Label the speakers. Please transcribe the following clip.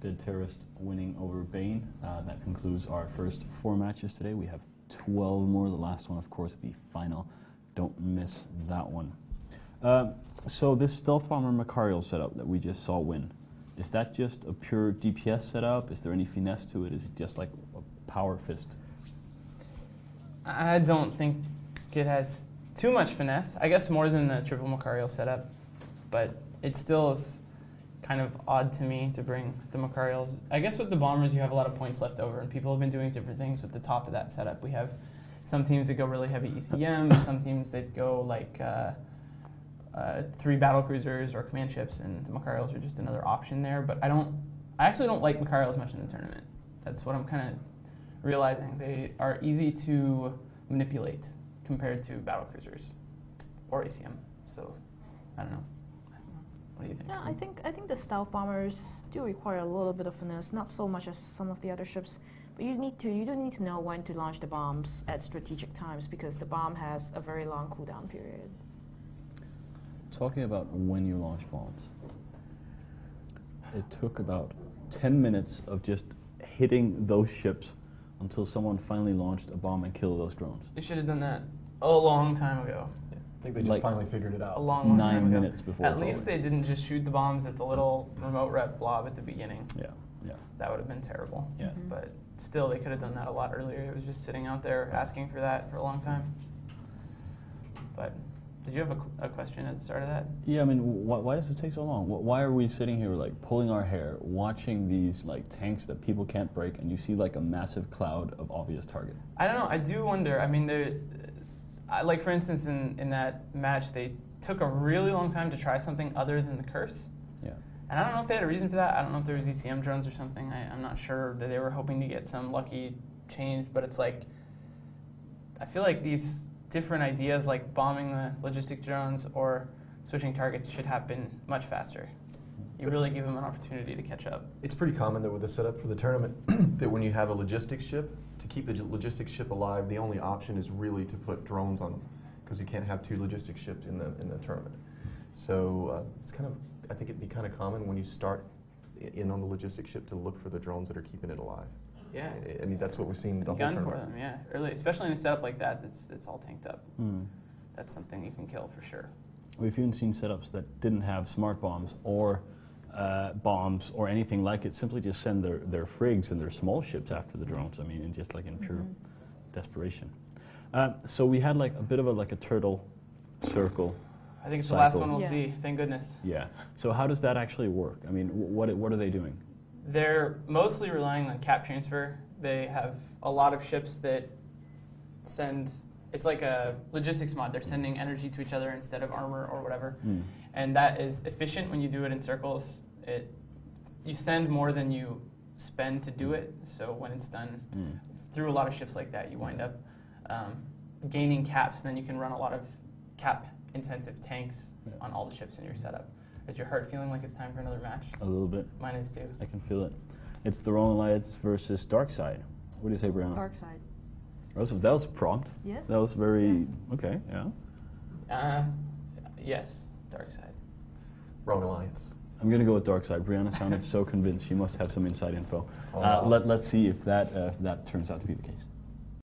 Speaker 1: Dead Terrorist winning over Bane. That concludes our first 4 matches today. We have 12 more. The last one, of course, the final. Don't miss that one. So this Stealth Bomber Macarial setup that we just saw win, is that just a pure DPS setup? Is there any finesse to it? Is it just like a power fist?
Speaker 2: I don't think it has too much finesse. I guess more than the triple Macarial setup, but it still is kind of odd to me to bring the Macarials. I guess with the Bombers you have a lot of points left over, and people have been doing different things with the top of that setup. We have some teams that go really heavy ECM, some teams that go like 3 battle cruisers or command ships, and the Macarials are just another option there. But I actually don't like Macarials much in the tournament. That's what I'm kind of realizing. They are easy to manipulate compared to battle cruisers or ACM. So I don't know. What do you think?
Speaker 3: Yeah, I think the Stealth Bombers do require a little bit of finesse, not so much as some of the other ships, but you do need to know when to launch the bombs at strategic times, because the bomb has a very long cooldown period.
Speaker 1: Talking about when you launch bombs, it took about 10 minutes of just hitting those ships until someone finally launched a bomb and killed those drones.
Speaker 2: They should have done that a long time ago.
Speaker 4: I think they just finally figured it out.
Speaker 2: A long time ago.
Speaker 1: 9 minutes before.
Speaker 2: At least they didn't just shoot the bombs at the little remote rep blob at the beginning.
Speaker 1: Yeah, yeah.
Speaker 2: That would have been terrible.
Speaker 1: Yeah.
Speaker 2: But still, they could have done that a lot earlier. It was just sitting out there asking for that for a long time. But did you have a question at the start of that?
Speaker 1: Yeah, I mean, why does it take so long? Why are we sitting here like pulling our hair, watching these like tanks that people can't break, and you see like a massive cloud of obvious target?
Speaker 2: I don't know. I do wonder. I mean, like for instance, in that match, they took a really long time to try something other than the curse.
Speaker 1: Yeah.
Speaker 2: And I don't know if they had a reason for that. I don't know if there was ECM drones or something. I'm not sure that they were hoping to get some lucky change, but it's like, I feel like these different ideas like bombing the logistic drones or switching targets should happen much faster. You really give them an opportunity to catch up.
Speaker 4: It's pretty common though with the setup for the tournament that when you have a logistics ship, to keep the logistics ship alive, the only option is really to put drones on them, because you can't have 2 logistics ships in the tournament. So it's kind of, I think it'd be kind of common when you start in on the logistics ship to look for the drones that are keeping it alive.
Speaker 2: Yeah.
Speaker 4: I mean, that's what we've seen the whole
Speaker 2: Gun
Speaker 4: tournament.
Speaker 2: for them, yeah. Early, especially in a setup like that, it's all tanked up. That's something you can kill for sure.
Speaker 1: We've even seen setups that didn't have smart bombs or anything like it, simply just send their frigs and their small ships after the drones. I mean, and just like in pure desperation. So we had like a bit of a turtle circle.
Speaker 2: I think it's
Speaker 1: cycle.
Speaker 2: the last one we'll see, thank goodness.
Speaker 1: Yeah. So how does that actually work? I mean, what are they doing?
Speaker 2: They're mostly relying on cap transfer. They have a lot of ships that send, it's like a logistics mod. They're sending energy to each other instead of armor or whatever. And that is efficient when you do it in circles. You send more than you spend to do it. So when it's done through a lot of ships like that, you wind up gaining caps, and then you can run a lot of cap-intensive tanks on all the ships in your setup. Is your heart feeling like it's time for another match?
Speaker 1: A little bit.
Speaker 2: Mine is too.
Speaker 1: I can feel it. It's the Roman Alliance versus Darkside. What do you say, Brianna?
Speaker 3: Darkside.
Speaker 1: That was prompt.
Speaker 3: Yeah.
Speaker 1: That was very, okay, yeah.
Speaker 2: Yes, Darkside.
Speaker 4: Wrong alliance.
Speaker 1: I'm going to go with Darkside. Brianna sounded so convinced. She must have some inside info. Let's see if that turns out to be the case.